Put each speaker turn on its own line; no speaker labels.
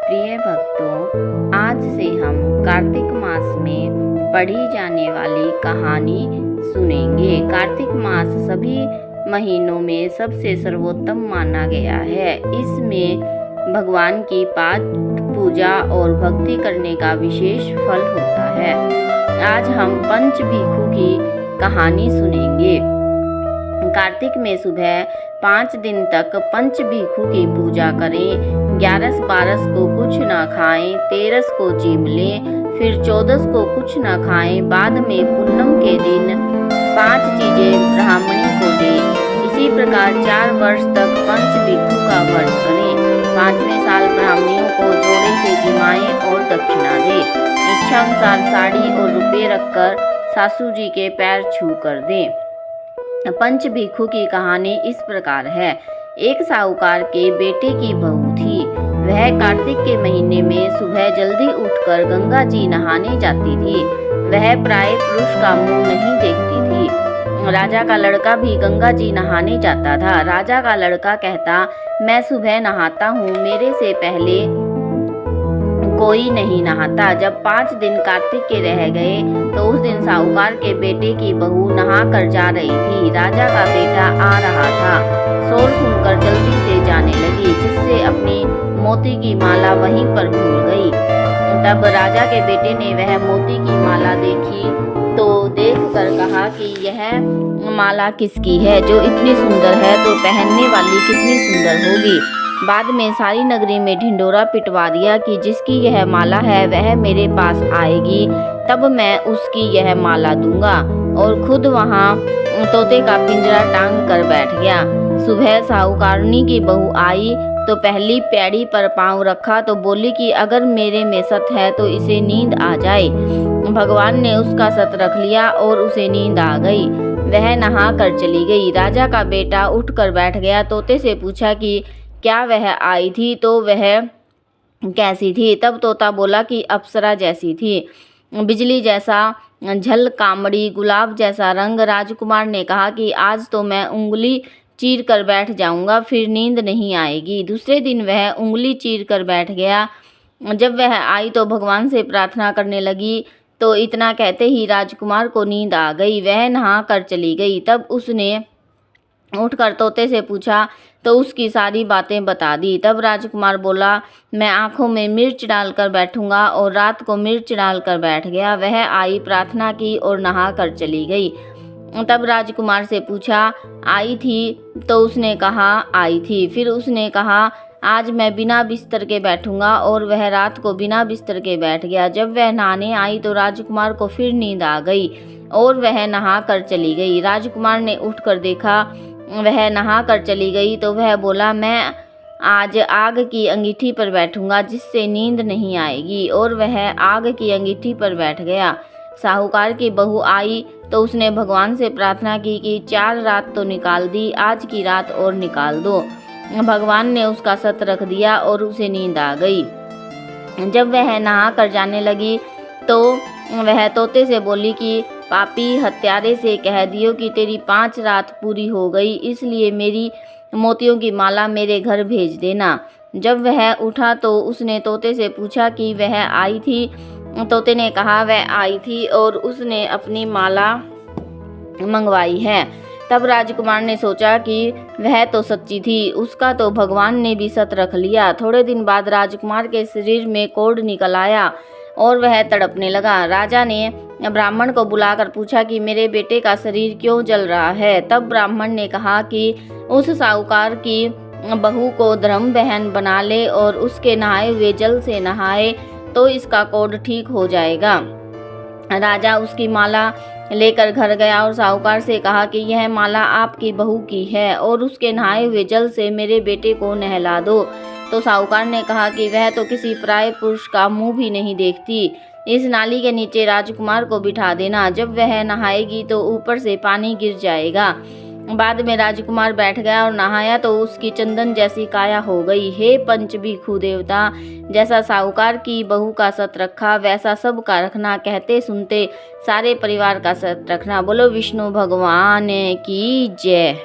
प्रिय भक्तों, आज से हम कार्तिक मास में पढ़ी जाने वाली कहानी सुनेंगे। कार्तिक मास सभी महीनों में सबसे सर्वोत्तम माना गया है। इसमें भगवान की पाठ पूजा और भक्ति करने का विशेष फल होता है। आज हम पंच भिक्षु की कहानी सुनेंगे। कार्तिक में सुबह 5 दिन तक पंच भिक्षु की पूजा करें। 11 12 को कुछ न खाएं, 13 को जीम लें, फिर 14 को कुछ न खाएं। बाद में पूनम के दिन 5 चीजें ब्राह्मणी को दें। इसी प्रकार 4 वर्ष तक पंच भिक्षु का व्रत करें। 5वें साल ब्राह्मणियों को जोड़े से जिमाएं और दक्षिणा दें। इच्छा अनुसार साड़ी और रुपये रखकर सासू जी के पैर छू कर दें। पंच भिक्षु की कहानी इस प्रकार है। एक साहूकार के बेटे की बहू थी। वह कार्तिक के महीने में सुबह जल्दी उठकर गंगा जी नहाने जाती थी। वह प्राय पुरुष का मुंह नहीं देखती थी। राजा का लड़का भी गंगा जी नहाने जाता था। राजा का लड़का कहता, मैं सुबह नहाता हूँ, मेरे से पहले कोई नहीं नहाता। जब 5 दिन कार्तिक के रह गए तो उस दिन साहूकार के बेटे की बहू नहा कर जा रही थी। राजा का बेटा आ रहा था। शोर सुनकर जल्दी से जाने लगी, जिससे अपनी मोती की माला वहीं पर भूल गई। तब राजा के बेटे ने वह मोती की माला देखी तो देखकर कहा कि यह माला किसकी है, जो इतनी सुंदर है तो पहनने वाली कितनी सुंदर होगी। बाद में सारी नगरी में ढिंढोरा पिटवा दिया कि जिसकी यह माला है वह मेरे पास आएगी, तब मैं उसकी यह माला दूंगा। और खुद वहां तोते का पिंजरा टांग कर बैठ गया। सुबह साहूकारनी की बहू आई तो पहली पैड़ी पर पांव रखा तो बोली कि अगर मेरे में सत है तो इसे नींद आ जाए। भगवान ने उसका सत रख लिया और उसे नींद आ गई। वह नहा कर चली गई। राजा का बेटा उठ कर बैठ गया। तोते से पूछा कि क्या वह आई थी तो वह कैसी थी? तब तोता बोला कि अप्सरा जैसी थी, बिजली जैसा झल कामड़ी, गुलाब जैसा रंग। राजकुमार ने कहा कि आज तो मैं उंगली चीर कर बैठ जाऊंगा, फिर नींद नहीं आएगी। दूसरे दिन वह उंगली चीर कर बैठ गया। जब वह आई तो भगवान से प्रार्थना करने लगी तो इतना कहते ही राजकुमार को नींद आ गई। वह नहा कर चली गई। तब उसने उठकर तोते से पूछा तो उसकी सारी बातें बता दी। तब राजकुमार बोला, मैं आंखों में मिर्च डालकर बैठूंगा, और रात को मिर्च डालकर बैठ गया। वह आई, प्रार्थना की और नहा कर चली गई। तब राजकुमार से पूछा, आई थी? तो उसने कहा आई थी। फिर उसने कहा, आज मैं बिना बिस्तर के बैठूंगा, और वह रात को बिना बिस्तर के बैठ गया। जब वह नहाने आई तो राजकुमार को फिर नींद आ गई और वह नहा कर चली गई। राजकुमार ने उठकर देखा वह नहा कर चली गई तो वह बोला, मैं आज आग की अंगीठी पर बैठूंगा, जिससे नींद नहीं आएगी। और वह आग की अंगीठी पर बैठ गया। साहूकार की बहू आई तो उसने भगवान से प्रार्थना की कि 4 रात तो निकाल दी, आज की रात और निकाल दो। भगवान ने उसका सत रख दिया और उसे नींद आ गई। जब वह नहा कर जाने लगी तो वह तोते से बोली कि पापी हत्यारे से कह दियो कि तेरी 5 रात पूरी हो गई, इसलिए मेरी मोतियों की माला मेरे घर भेज देना। जब वह उठा तो उसने तोते से पूछा कि वह आई थी? तोते ने कहा वह आई थी और उसने अपनी माला मंगवाई है। तब राजकुमार ने सोचा कि वह तो सच्ची थी, उसका तो भगवान ने भी सत रख लिया। थोड़े दिन बाद राजकुमार के शरीर में कोढ़ निकल आया और वह तड़पने लगा। राजा ने ब्राह्मण को बुलाकर पूछा कि मेरे बेटे का शरीर क्यों जल रहा है? तब ब्राह्मण ने कहा कि उस साहूकार की बहू को धर्म बहन बना ले और उसके नहाए हुए जल से नहाए तो इसका कोढ़ ठीक हो जाएगा। राजा उसकी माला लेकर घर गया और साहूकार से कहा कि यह माला आपकी बहू की है और उसके नहाए हुए जल से मेरे बेटे को नहला दो। तो साहूकार ने कहा कि वह तो किसी पराये पुरुष का मुंह भी नहीं देखती। इस नाली के नीचे राजकुमार को बिठा देना, जब वह नहाएगी तो ऊपर से पानी गिर जाएगा। बाद में राजकुमार बैठ गया और नहाया तो उसकी चंदन जैसी काया हो गई। हे पंच भिक्षु देवता, जैसा साहूकार की बहू का सत रखा वैसा सब का रखना। कहते सुनते सारे परिवार का सत रखना। बोलो विष्णु भगवान की जय।